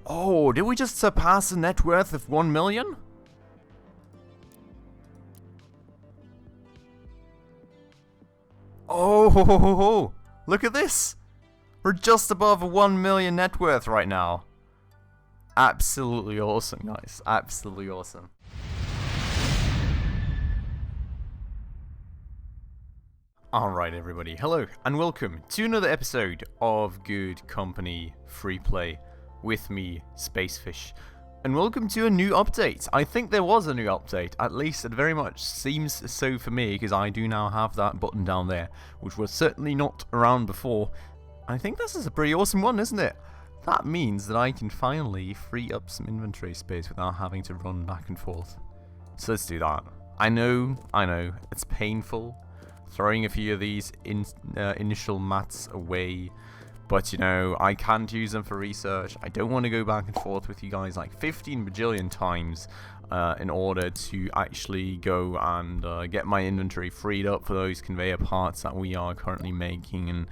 Oh, did we just surpass a net worth of 1 million? Oh, look at this. We're just above a 1 million net worth right now. Absolutely awesome, guys. Absolutely awesome. Alright everybody, hello and welcome to another episode of Good Company Freeplay with me, Spacefish. And welcome to a new update. I think there was a new update, at least it very much seems so for me, because I do now have that button down there, which was certainly not around before. I think this is a pretty awesome one, isn't it? That means that I can finally free up some inventory space without having to run back and forth. So let's do that. I know, it's painful throwing a few of these initial mats away, but you know, I can't use them for research. I don't want to go back and forth with you guys like 15 bajillion times in order to actually go and get my inventory freed up for those conveyor parts that we are currently making. And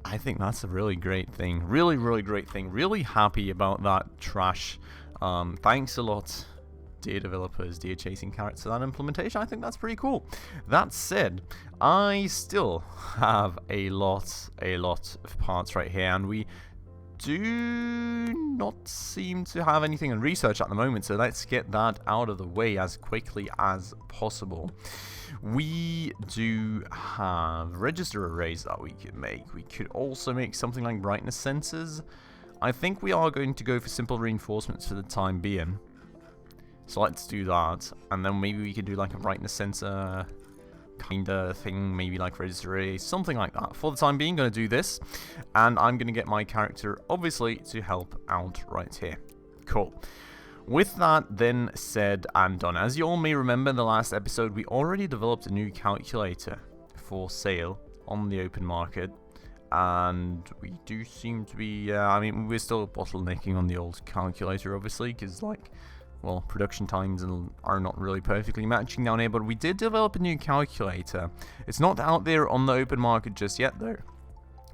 I think that's a really great thing. Really great thing. Really happy about that trash. Thanks a lot, dear developers, dear chasing carrots, for that implementation. I think that's pretty cool. That said, I still have a lot of parts right here, and we do not seem to have anything in research at the moment, so let's get that out of the way as quickly as possible. We do have register arrays that we could make. We could also make something like brightness sensors. I think we are going to go for simple reinforcements for the time being. So let's do that, and then maybe we could do like a brightness sensor kinda thing, maybe like register array, something like that. For the time being, going to do this, and I'm going to get my character, obviously, to help out right here. Cool. With that then said and done, as you all may remember in the last episode, we already developed a new calculator for sale on the open market, and we do seem to be, I mean, we're still bottlenecking on the old calculator, obviously, because like, well, production times are not really perfectly matching down here, but we did develop a new calculator. It's not out there on the open market just yet, though.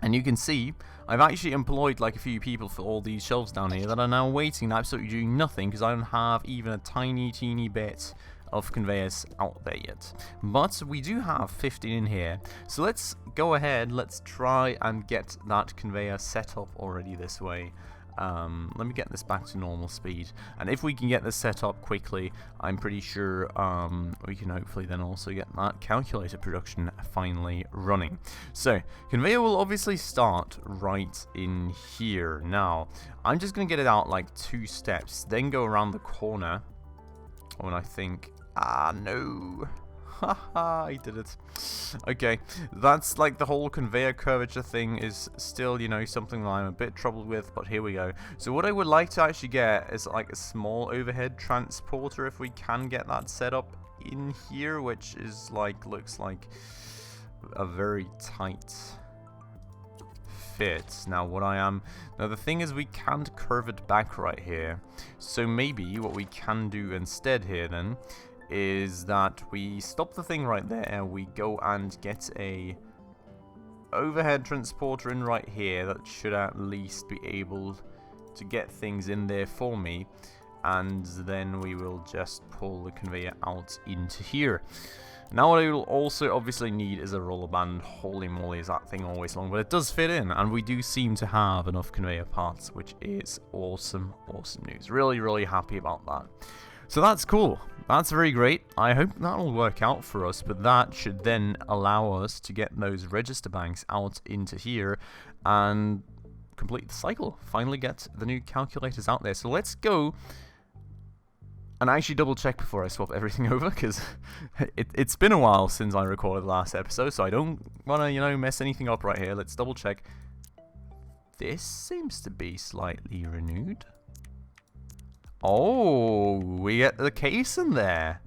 And you can see, I've actually employed like a few people for all these shelves down here that are now waiting, absolutely doing nothing, because I don't have even a teeny bit of conveyors out there yet. But we do have 15 in here, so let's go ahead, let's try and get that conveyor set up already this way. Let me get this back to normal speed, and if we can get this set up quickly, I'm pretty sure we can hopefully then also get that calculator production finally running. So conveyor will obviously start right in here. Now I'm just gonna get it out like 2 steps, then go around the corner. Oh, and I think no. Haha, I did it. Okay, that's like the whole conveyor curvature thing is still, you know, something that I'm a bit troubled with, but here we go. So what I would like to actually get is like a small overhead transporter, if we can get that set up in here, which is like, looks like a very tight fit. Now the thing is, we can't curve it back right here, so maybe what we can do instead here then is that we stop the thing right there, we go and get a overhead transporter in right here that should at least be able to get things in there for me, and then we will just pull the conveyor out into here. Now what I will also obviously need is a roller band. Holy moly, is that thing always long, but it does fit in, and we do seem to have enough conveyor parts, which is awesome news. Really happy about that. So that's cool. That's very great. I hope that'll work out for us, but that should then allow us to get those register banks out into here and complete the cycle. Finally get the new calculators out there. So let's go and actually double check before I swap everything over, because it's been a while since I recorded the last episode, so I don't want to, you know, mess anything up right here. Let's double check. This seems to be slightly renewed. Oh, we get the case in there.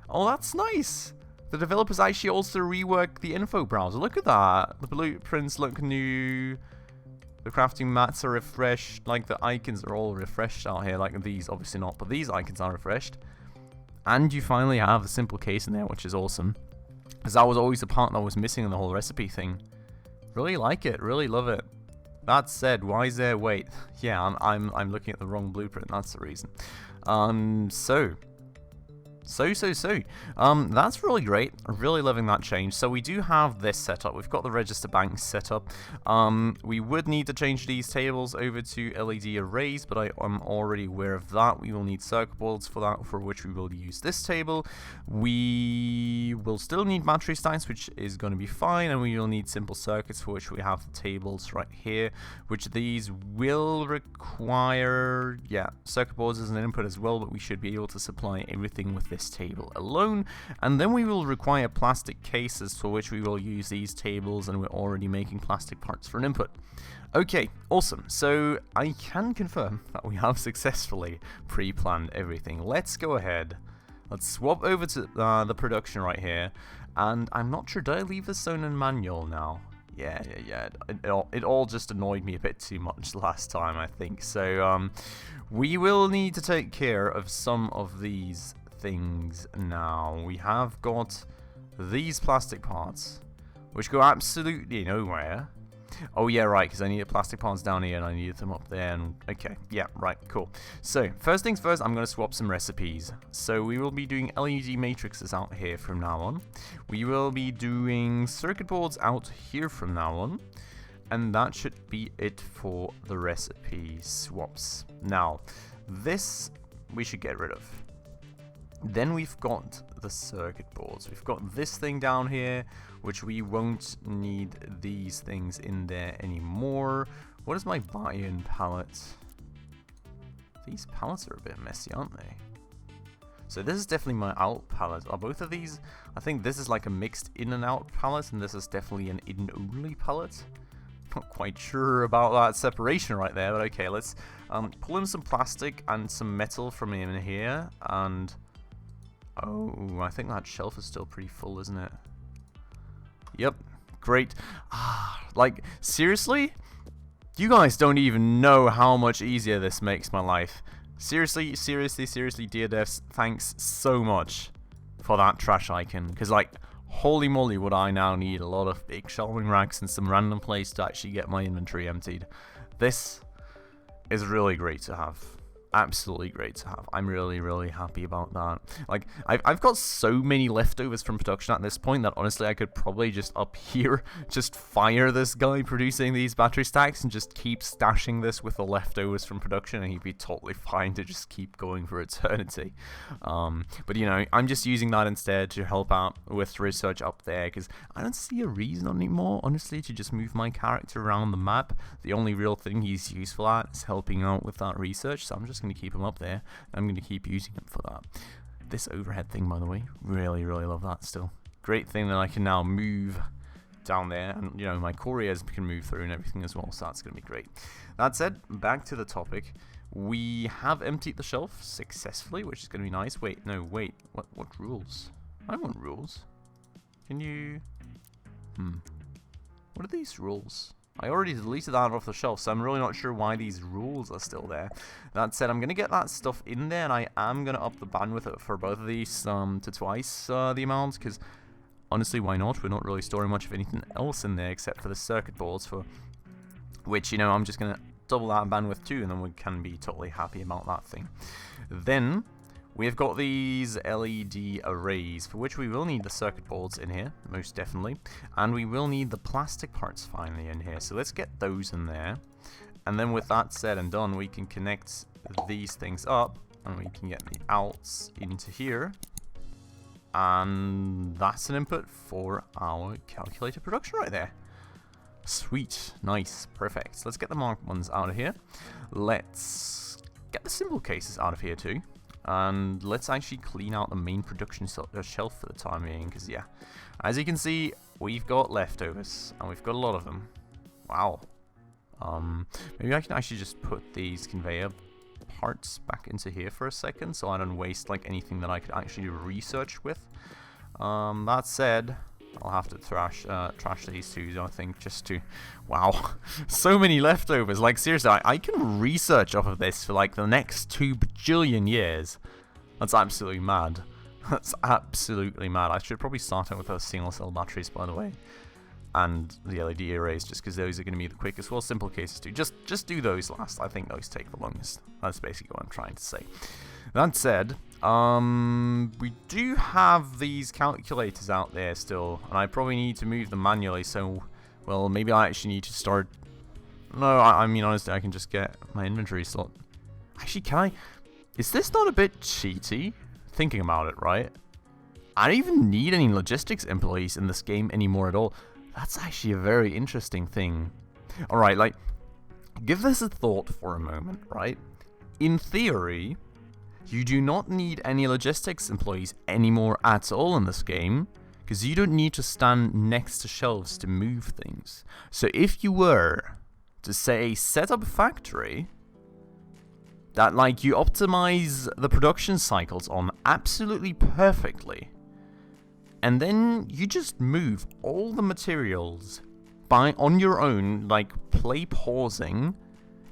Oh, that's nice. The developers actually also reworked the info browser. Look at that. The blueprints look new. The crafting mats are refreshed. Like, the icons are all refreshed out here. Like, these, obviously not, but these icons are refreshed. And you finally have the simple case in there, which is awesome. Because that was always the part that was missing in the whole recipe thing. Really like it. Really love it. that said, why is there, wait, yeah, I'm looking at the wrong blueprint, that's the reason. That's really great. I'm really loving that change. So we do have this set up. We've got the register bank set up. We would need to change these tables over to LED arrays, but I am already aware of that. We will need circuit boards for that, for which we will use this table. We will still need battery stacks, which is going to be fine, and we will need simple circuits, for which we have the tables right here, which these will require, yeah, circuit boards as an input as well, but we should be able to supply everything with this table alone. And then we will require plastic cases, for which we will use these tables, and we're already making plastic parts for an input. Okay, awesome. So I can confirm that we have successfully pre-planned everything. Let's go ahead. Let's swap over to the production right here. And I'm not sure, did I leave this zone in manual now? Yeah. It all just annoyed me a bit too much last time, I think. So we will need to take care of some of these things now. We have got these plastic parts, which go absolutely nowhere. Oh yeah, right, because I needed plastic parts down here and I needed them up there. And okay, yeah, right, cool. So first things first, I'm going to swap some recipes. So we will be doing LED matrices out here from now on. We will be doing circuit boards out here from now on. And that should be it for the recipe swaps. Now, this we should get rid of. Then we've got the circuit boards. We've got this thing down here, which we won't need these things in there anymore. What is my buy-in palette? These palettes are a bit messy, aren't they? So this is definitely my out palette. Are both of these? I think this is like a mixed in and out palette, and this is definitely an in-only palette. Not quite sure about that separation right there, but okay, let's pull in some plastic and some metal from in here, and oh, I think that shelf is still pretty full, isn't it? Yep, great. Like, seriously? You guys don't even know how much easier this makes my life. Seriously, dear devs, thanks so much for that trash icon. Because, like, holy moly, would I now need a lot of big shelving racks and some random place to actually get my inventory emptied. This is really great to have. Absolutely great to have. I'm really happy about that. Like, I've got so many leftovers from production at this point that honestly I could probably just up here just fire this guy producing these battery stacks and just keep stashing this with the leftovers from production, and he'd be totally fine to just keep going for eternity. But you know, I'm just using that instead to help out with research up there, because I don't see a reason anymore, honestly, to just move my character around the map. The only real thing he's useful at is helping out with that research, so I'm just going to keep him up there. I'm going to keep using him for that. This overhead thing, by the way, really love that still. Great thing that I can now move down there, and you know, my couriers can move through and everything as well, so that's going to be great. That said, back to the topic. We have emptied the shelf successfully, which is going to be nice. Wait, no, wait. What rules? I want rules. Can you... What are these rules? I already deleted that off the shelf, so I'm really not sure why these rules are still there. That said, I'm going to get that stuff in there, and I am going to up the bandwidth for both of these to twice the amount, because honestly, why not? We're not really storing much of anything else in there except for the circuit boards, for which, you know, I'm just going to double that bandwidth too, and then we can be totally happy about that thing. Then we've got these LED arrays, for which we will need the circuit boards in here, most definitely. And we will need the plastic parts finally in here. So let's get those in there. And then with that said and done, we can connect these things up, and we can get the outs into here. And that's an input for our calculator production right there. Sweet, nice, perfect. So let's get the marked ones out of here. Let's get the symbol cases out of here too. And let's actually clean out the main production shelf for the time being, because yeah, as you can see, we've got leftovers, and we've got a lot of them. Wow. Maybe I can actually just put these conveyor parts back into here for a second, so I don't waste like anything that I could actually research with. That said, I'll have to trash these two, I think, just to... Wow, so many leftovers. Like, seriously, I can research off of this for, like, the next 2 bajillion years. That's absolutely mad. That's absolutely mad. I should probably start out with those single-cell batteries, by the way. and the LED arrays, just because those are going to be the quickest. Well, simple cases too. Just do those last. I think those take the longest. That's basically what I'm trying to say. That said, we do have these calculators out there still, and I probably need to move them manually, so, well, maybe I actually need to start... No, I mean, honestly, I can just get my inventory slot. Actually, can I... Is this not a bit cheaty? Thinking about it, right? I don't even need any logistics employees in this game anymore at all. That's actually a very interesting thing. Alright, like, give this a thought for a moment, right? In theory, you do not need any logistics employees anymore at all in this game, because you don't need to stand next to shelves to move things. So if you were to, say, set up a factory that, like, you optimize the production cycles on absolutely perfectly, and then you just move all the materials on your own, like play pausing,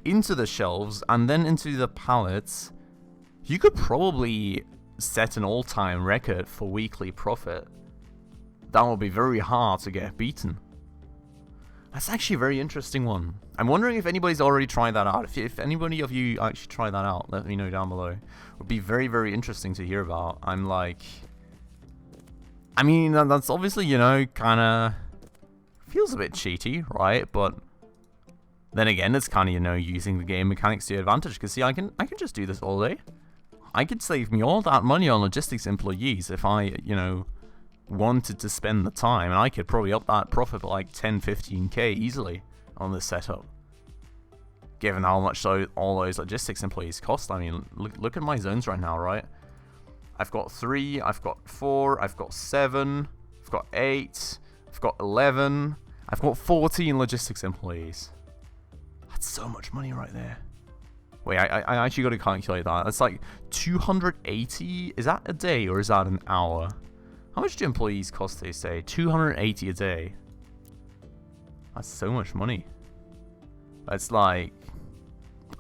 into the shelves and then into the pallets, you could probably set an all-time record for weekly profit. That would be very hard to get beaten. That's actually a very interesting one. I'm wondering if anybody's already tried that out. If anybody of you actually try that out, let me know down below. It would be very, very interesting to hear about. I'm like... I mean, that's obviously, you know, kind of feels a bit cheaty, right? But then again, it's kind of, you know, using the game mechanics to your advantage. Because, see, I can just do this all day. I could save me all that money on logistics employees if I, you know, wanted to spend the time. And I could probably up that profit by like 10, 15k easily on this setup. Given how much all those logistics employees cost. I mean, look at my zones right now, right? I've got 3, I've got 4, I've got 7, I've got 8, I've got 11, I've got 14 logistics employees. That's so much money right there. Wait, I actually got to calculate that. That's like 280. Is that a day or is that an hour? How much do employees cost, they say? 280 a day. That's so much money. That's like...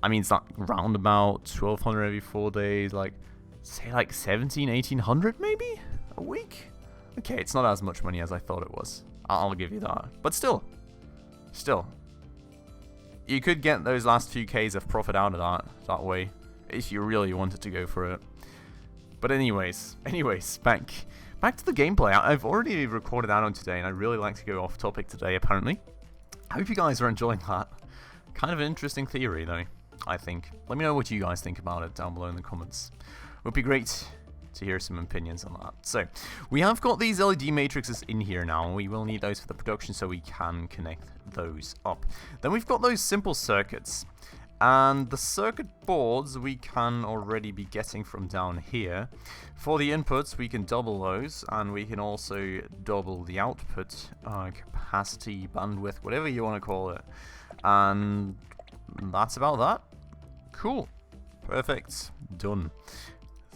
I mean, it's like round about 1,200 every 4 days, like... Say like 1,800 maybe a week? Okay, it's not as much money as I thought it was. I'll give you that. But still. You could get those last few Ks of profit out of that way. If you really wanted to go for it. But anyways, back to the gameplay. I've already recorded that on today and I really like to go off topic today apparently. I hope you guys are enjoying that. Kind of an interesting theory though, I think. Let me know what you guys think about it down below in the comments. Would be great to hear some opinions on that. So, we have got these LED matrices in here now, and we will need those for the production so we can connect those up. Then we've got those simple circuits, and the circuit boards we can already be getting from down here. For the inputs, we can double those, and we can also double the output capacity, bandwidth, whatever you want to call it. And that's about that. Cool. Perfect. Done.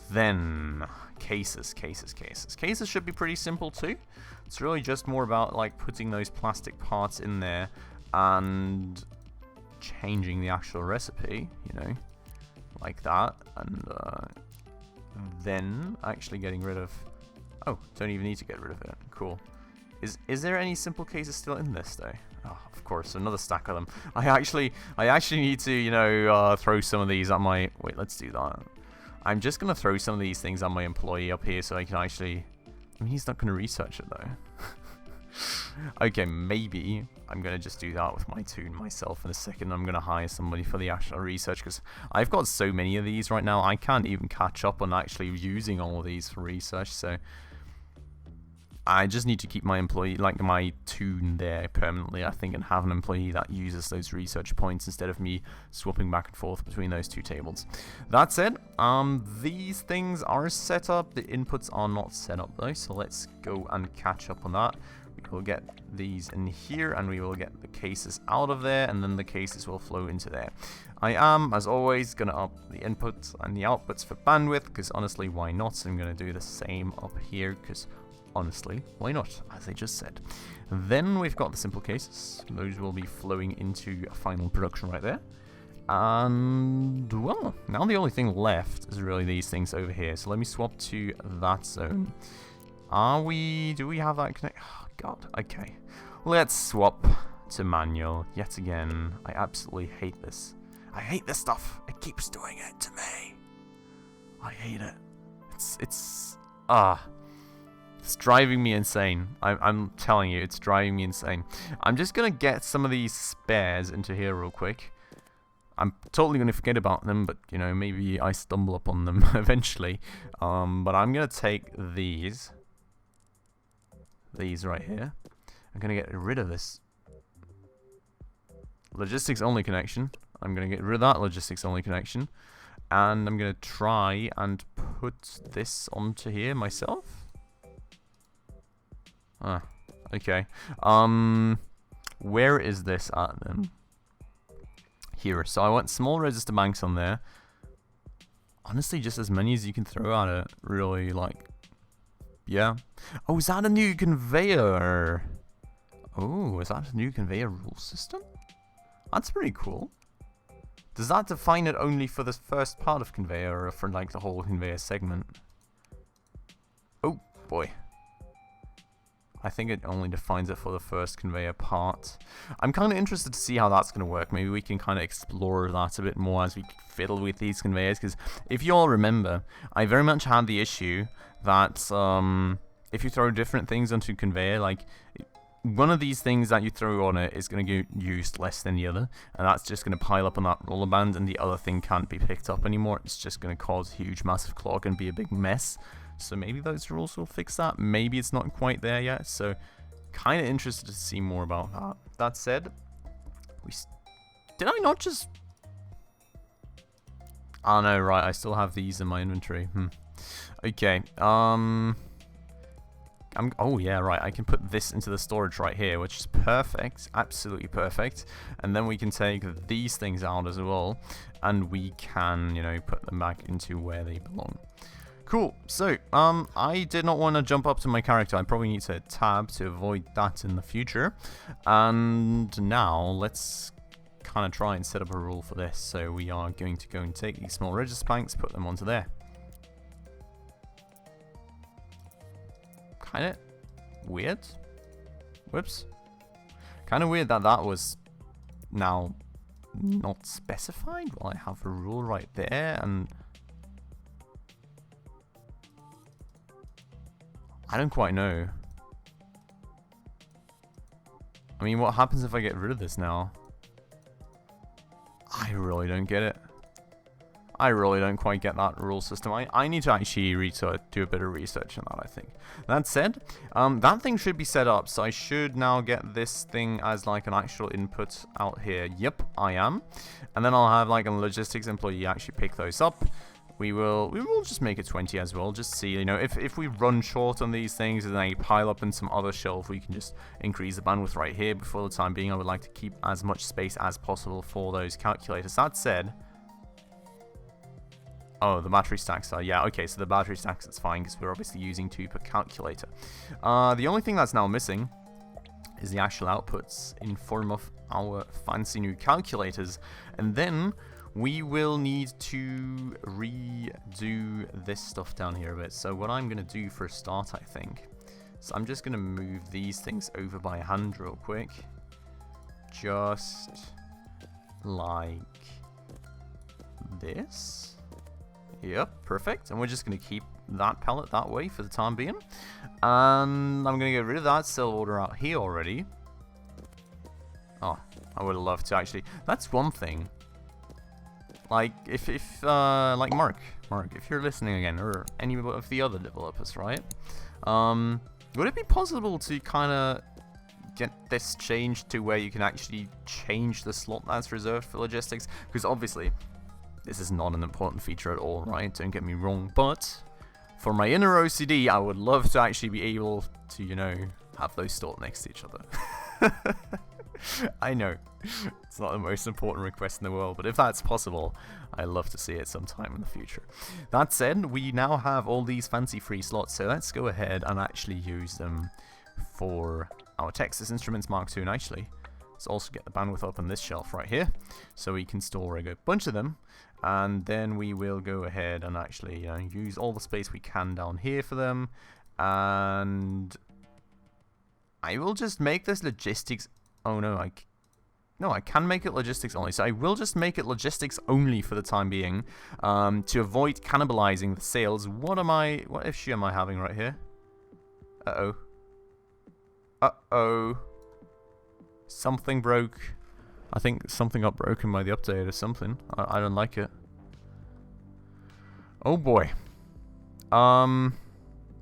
Then, cases. Cases should be pretty simple too. It's really just more about like putting those plastic parts in there and changing the actual recipe, you know, like that. And then actually getting rid of... Oh, don't even need to get rid of it. Cool. Is there any simple cases still in this though? Oh, of course, another stack of them. I actually need to, you know, throw some of these at my... Wait, let's do that. I'm just going to throw some of these things on my employee up here so I can actually... I mean, he's not going to research it, though. Okay, maybe I'm going to just do that with my toon myself in a second. I'm going to hire somebody for the actual research, because I've got so many of these right now, I can't even catch up on actually using all of these for research, so... I just need to keep my employee, like my toon there permanently, I think, and have an employee that uses those research points instead of me swapping back and forth between those two tables. That said, these things are set up. The inputs are not set up though, so let's go and catch up on that. We will get these in here, and we will get the cases out of there, and then the cases will flow into there. I am, as always, going to up the inputs and the outputs for bandwidth, because honestly, why not? So I'm going to do the same up here, because... honestly, why not, as I just said. Then we've got the simple cases. Those will be flowing into a final production right there. And, well, now the only thing left is really these things over here. So let me swap to that zone. Do we have that connect? Oh, God, okay. let's swap to manual yet again. I absolutely hate this. I hate this stuff. It keeps doing it to me. I hate it. It's driving me insane. I'm telling you, it's driving me insane. I'm just gonna get some of these spares into here real quick. I'm totally gonna forget about them, but you know, maybe I stumble upon them eventually. But I'm gonna take these right here. I'm gonna get rid of this logistics only connection. I'm gonna get rid of that logistics only connection, and I'm gonna try and put this onto here myself. Ah, okay. Where is this at then? Here. So I want small resistor banks on there. Honestly, just as many as you can throw at it. Really, like, yeah. Oh, is that a new conveyor? Oh, is that a new conveyor rule system? That's pretty cool. Does that define it only for this first part of conveyor, or for like the whole conveyor segment? Oh boy. I think it only defines it for the first conveyor part. I'm kind of interested to see how that's going to work. Maybe we can kind of explore that a bit more as we fiddle with these conveyors. Because if you all remember, I very much had the issue that if you throw different things onto conveyor, like one of these things that you throw on it is going to get used less than the other. And that's just going to pile up on that roller band, and the other thing can't be picked up anymore. It's just going to cause a huge, massive clog and be a big mess. So maybe those rules will fix that. Maybe it's not quite there yet. So kind of interested to see more about that. That said, did I not just... Oh no, right. I still have these in my inventory. Okay. Oh yeah, right. I can put this into the storage right here, which is perfect. Absolutely perfect. And then we can take these things out as well. And we can, you know, put them back into where they belong. Cool. So, I did not want to jump up to my character. I probably need to hit tab to avoid that in the future. And now, let's kind of try and set up a rule for this. So, we are going to go and take these small register planks, put them onto there. Kind of weird. Whoops. Kind of weird that that was now not specified. Well, I have a rule right there, and... I don't quite know. I mean, what happens if I get rid of this now? I really don't get it. I really don't quite get that rule system. I need to actually do a bit of research on that, I think. That said, that thing should be set up, so I should now get this thing as like an actual input out here. Yep, I am. And then I'll have like a logistics employee actually pick those up. We will just make it 20 as well, just see, you know, if we run short on these things and they pile up in some other shelf, we can just increase the bandwidth right here. But for the time being, I would like to keep as much space as possible for those calculators. That said, oh, the battery stacks are, yeah, okay, so the battery stacks, it's fine, because we're obviously using 2 per calculator. The only thing that's now missing is the actual outputs in form of our fancy new calculators, and then we will need to redo this stuff down here a bit. So what I'm going to do for a start, I think, so I'm just going to move these things over by hand real quick. Just like this. Yep, perfect. And we're just going to keep that palette that way for the time being. And I'm going to get rid of that cell order out here already. Oh, I would love to actually. That's one thing. Like, like Mark, if you're listening again, or any of the other developers, right? Would it be possible to kind of get this changed to where you can actually change the slot that's reserved for logistics? Because obviously, this is not an important feature at all, right? Don't get me wrong, but for my inner OCD, I would love to actually be able to, you know, have those stored next to each other. I know, it's not the most important request in the world, but if that's possible, I'd love to see it sometime in the future. That said, we now have all these fancy free slots, so let's go ahead and actually use them for our Texas Instruments Mark II, and actually, let's also get the bandwidth up on this shelf right here, so we can store a good bunch of them, and then we will go ahead and actually use all the space we can down here for them, and... I will just make this logistics... Oh, no, No, I can make it logistics only. So I will just make it logistics only for the time being. To avoid cannibalizing the sales. What issue am I having right here? Uh-oh. Uh-oh. Something broke. I think something got broken by the update or something. I don't like it. Oh boy. I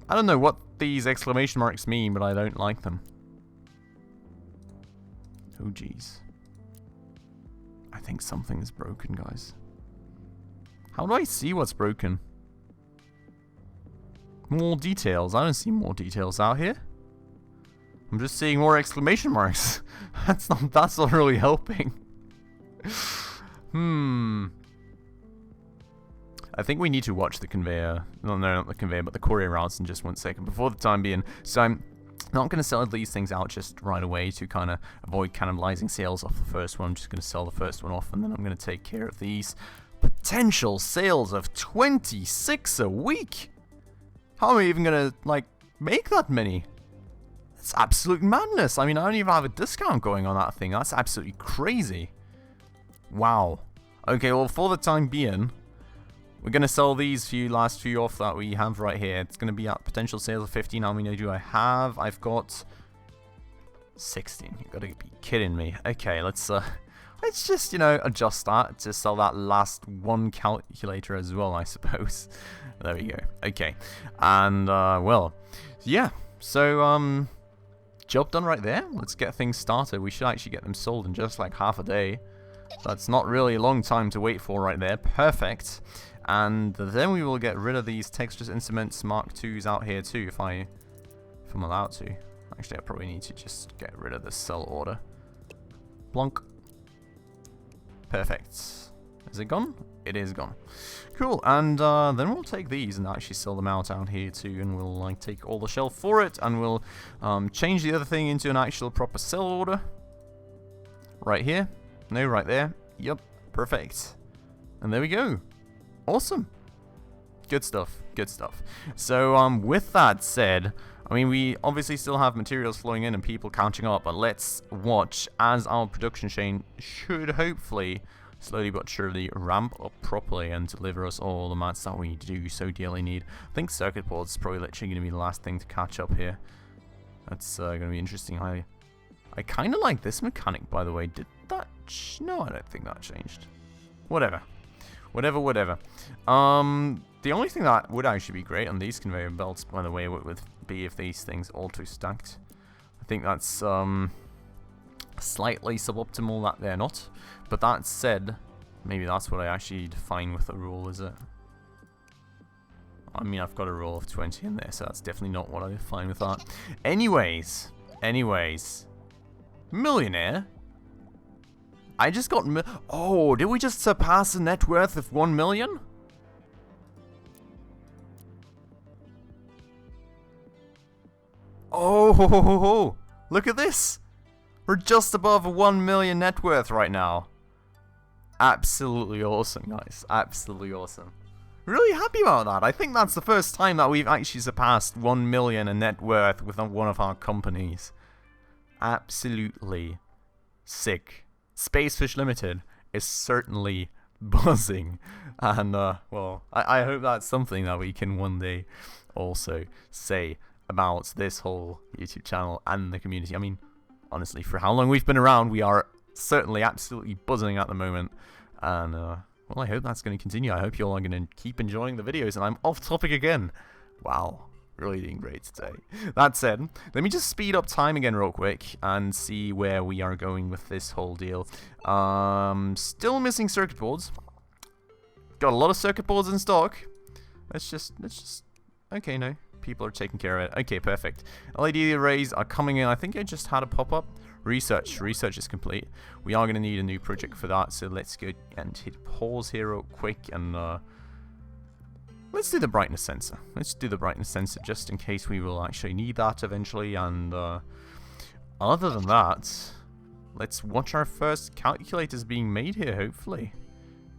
don't know what these exclamation marks mean, but I don't like them. Oh jeez. I think something is broken, guys. How do I see what's broken? More details. I don't see more details out here. I'm just seeing more exclamation marks. That's not really helping. I think we need to watch the conveyor. No, not the conveyor, but the courier routes in just 1 second before the time being. So I'm not going to sell these things out just right away to kind of avoid cannibalizing sales off the first one. I'm just going to sell the first one off, and then I'm going to take care of these potential sales of 26 a week. How am I even going to, like, make that many? It's absolute madness. I mean, I don't even have a discount going on that thing. That's absolutely crazy. Wow. Okay, well, for the time being, we're going to sell these last few off that we have right here. It's going to be at potential sales of 15. How many do I have? I've got 16. You've got to be kidding me. Okay, let's just, you know, adjust that to sell that last one calculator as well, I suppose. There we go. Okay. And, well, yeah. So, job done right there. Let's get things started. We should actually get them sold in just like half a day. That's not really a long time to wait for right there. Perfect. And then we will get rid of these Tetris Instruments Mark IIs out here too, if I'm allowed to. Actually, I probably need to just get rid of the sell order. Blonk. Perfect. Is it gone? It is gone. Cool, and then we'll take these and actually sell them out here too, and we'll like take all the shelf for it, and we'll change the other thing into an actual proper sell order. Right here. No, right there. Yep, perfect. And there we go. Awesome. Good stuff. Good stuff. So, with that said, I mean, we obviously still have materials flowing in and people catching up, but let's watch as our production chain should hopefully slowly but surely ramp up properly and deliver us all the mats that we do so dearly need. I think circuit boards is probably literally going to be the last thing to catch up here. That's going to be interesting. I kind of like this mechanic, by the way. Did that... No, I don't think that changed. Whatever. Whatever. The only thing that would actually be great on these conveyor belts, by the way, would be if these things auto-stacked. I think that's slightly suboptimal that they're not. But that said, maybe that's what I actually define with a rule, is it? I mean, I've got a rule of 20 in there, so that's definitely not what I define with that. Anyways. Millionaire? I just got... Oh, did we just surpass a net worth of 1 million? Oh, look at this. We're just above a 1 million net worth right now. Absolutely awesome, guys. Absolutely awesome. Really happy about that. I think that's the first time that we've actually surpassed 1 million in net worth with one of our companies. Absolutely sick. Spacefish Limited is certainly buzzing, and well, I hope that's something that we can one day also say about this whole YouTube channel and the community. I mean, honestly, for how long we've been around, we are certainly absolutely buzzing at the moment, and well, I hope that's going to continue. I hope you all are going to keep enjoying the videos, and I'm off topic again. Wow. Really doing great today. That said, let me just speed up time again real quick and see where we are going with this whole deal. Still missing circuit boards. Got a lot of circuit boards in stock. Let's just okay, no. People are taking care of it. Okay, perfect. LED arrays are coming in. I think I just had a pop-up. Research is complete. We are going to need a new project for that, so let's go and hit pause here real quick and let's do the brightness sensor. Let's do the brightness sensor just in case we will actually need that eventually. And other than that, let's watch our first calculators being made here, hopefully.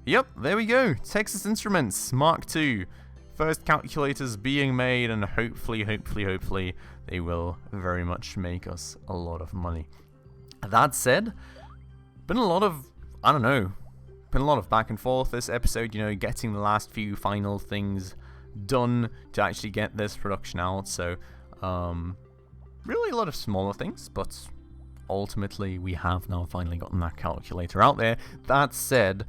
Yep, there we go. Tetris Instruments Mark II. first calculators being made, and hopefully they will very much make us a lot of money. That said, been a lot of, been a lot of back and forth this episode, getting the last few final things done to actually get this production out. So, really a lot of smaller things, but ultimately we have now finally gotten that calculator out there. That said,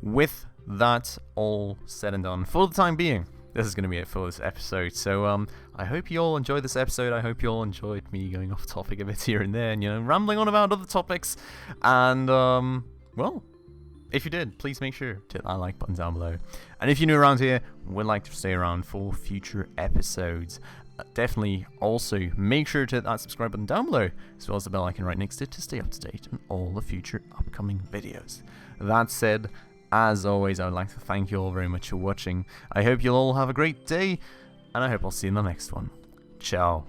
with that all said and done, for the time being, this is going to be it for this episode. So I hope you all enjoyed this episode. I hope you all enjoyed me going off topic a bit here and there and rambling on about other topics. And well, if you did, please make sure to hit that like button down below. And if you're new around here, would like to stay around for future episodes, definitely also make sure to hit that subscribe button down below, as well as the bell icon right next to it to stay up to date on all the future upcoming videos. That said, as always, I would like to thank you all very much for watching. I hope you'll all have a great day, and I hope I'll see you in the next one. Ciao.